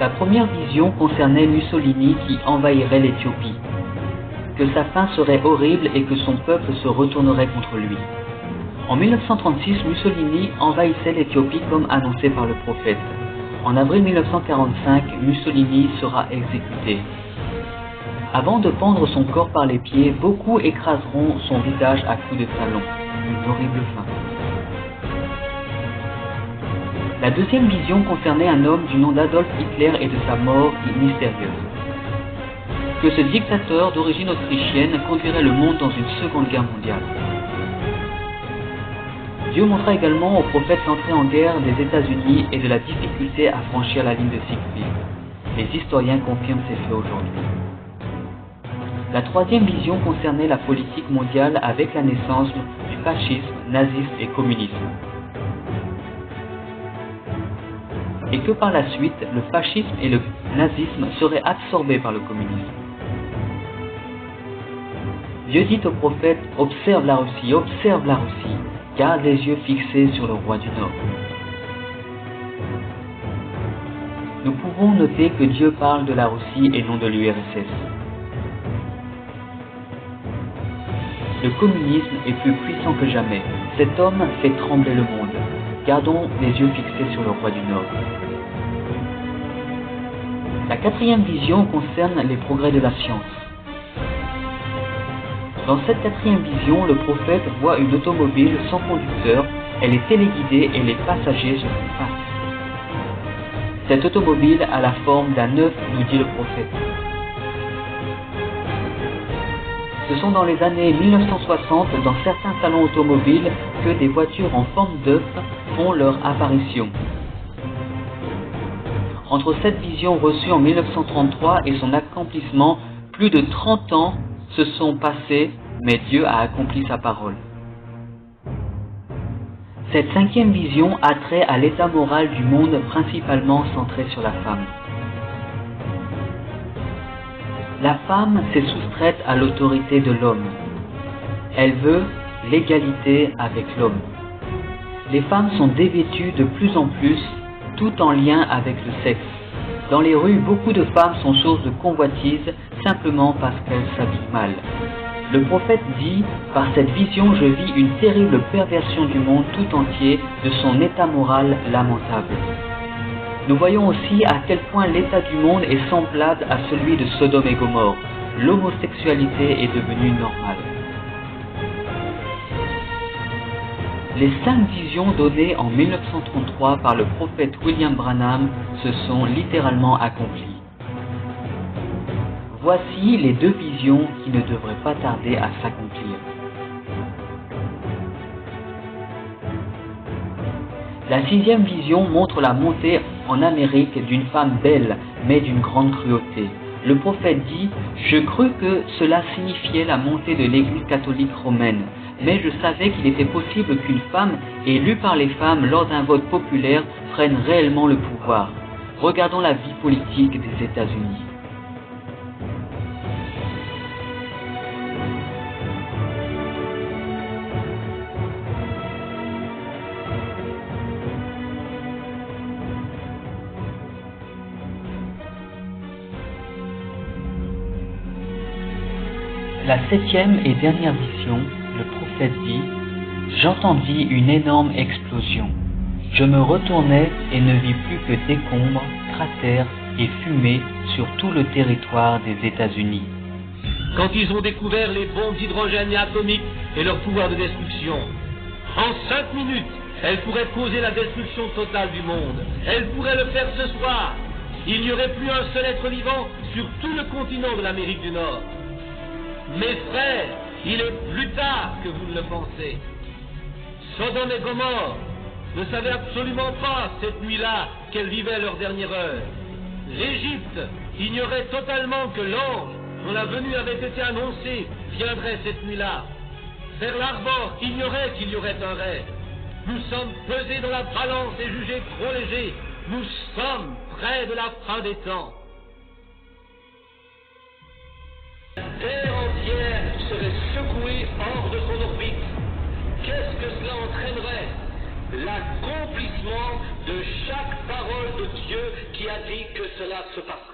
La première vision concernait Mussolini qui envahirait l'Éthiopie, que sa fin serait horrible et que son peuple se retournerait contre lui. En 1936, Mussolini envahissait l'Éthiopie comme annoncé par le prophète. En avril 1945, Mussolini sera exécuté. Avant de pendre son corps par les pieds, beaucoup écraseront son visage à coups de talon. Une horrible fin. La deuxième vision concernait un homme du nom d'Adolf Hitler et de sa mort mystérieuse. Que ce dictateur d'origine autrichienne conduirait le monde dans une seconde guerre mondiale. Dieu montra également au prophète l'entrée en guerre des États-Unis et de la difficulté à franchir la ligne de Siegfried. Les historiens confirment ces faits aujourd'hui. La troisième vision concernait la politique mondiale avec la naissance du fascisme, nazisme et communisme. Et que par la suite, le fascisme et le nazisme seraient absorbés par le communisme. Dieu dit au prophète, observe la Russie, garde les yeux fixés sur le roi du Nord. Nous pouvons noter que Dieu parle de la Russie et non de l'URSS. Le communisme est plus puissant que jamais. Cet homme fait trembler le monde. Gardons les yeux fixés sur le roi du Nord. La quatrième vision concerne les progrès de la science. Dans cette quatrième vision, le prophète voit une automobile sans conducteur, elle est téléguidée et les passagers se font face. Cette automobile a la forme d'un œuf, nous dit le prophète. Ce sont dans les années 1960, dans certains salons automobiles, que des voitures en forme d'œuf font leur apparition. Entre cette vision reçue en 1933 et son accomplissement, plus de 30 ans se sont passés, mais Dieu a accompli sa parole. Cette cinquième vision a trait à l'état moral du monde, principalement centré sur la femme. La femme s'est soustraite à l'autorité de l'homme. Elle veut l'égalité avec l'homme. Les femmes sont dévêtues de plus en plus, tout en lien avec le sexe. Dans les rues, beaucoup de femmes sont source de convoitise simplement parce qu'elles s'habillent mal. Le prophète dit, par cette vision, je vis une terrible perversion du monde tout entier, de son état moral lamentable. Nous voyons aussi à quel point l'état du monde est semblable à celui de Sodome et Gomorrhe. L'homosexualité est devenue normale. Les 5 visions données en 1933 par le prophète William Branham se sont littéralement accomplies. Voici les 2 visions qui ne devraient pas tarder à s'accomplir. La 6e vision montre la montée en Amérique d'une femme belle, mais d'une grande cruauté. Le prophète dit « Je crus que cela signifiait la montée de l'Église catholique romaine, mais je savais qu'il était possible qu'une femme, élue par les femmes lors d'un vote populaire, prenne réellement le pouvoir. » Regardons la vie politique des États-Unis. La 7e et dernière vision, le prophète dit « J'entendis une énorme explosion. Je me retournai et ne vis plus que décombres, cratères et fumée sur tout le territoire des États-Unis. » Quand ils ont découvert les bombes d'hydrogène atomiques et leur pouvoir de destruction, en 5 minutes, elles pourraient causer la destruction totale du monde. Elles pourraient le faire ce soir. Il n'y aurait plus un seul être vivant sur tout le continent de l'Amérique du Nord. Mes frères, il est plus tard que vous ne le pensez. Sodome et Gomorrhe ne savaient absolument pas cette nuit-là qu'elles vivaient leur dernière heure. L'Égypte ignorait totalement que l'ange dont la venue avait été annoncée viendrait cette nuit-là. Pearl Harbor ignorait qu'il y aurait un rêve. Nous sommes pesés dans la balance et jugés trop légers. Nous sommes près de la fin des temps. La Terre entière serait secouée hors de son orbite. Qu'est-ce que cela entraînerait? l'accomplissement de chaque parole de Dieu qui a dit que cela se passera.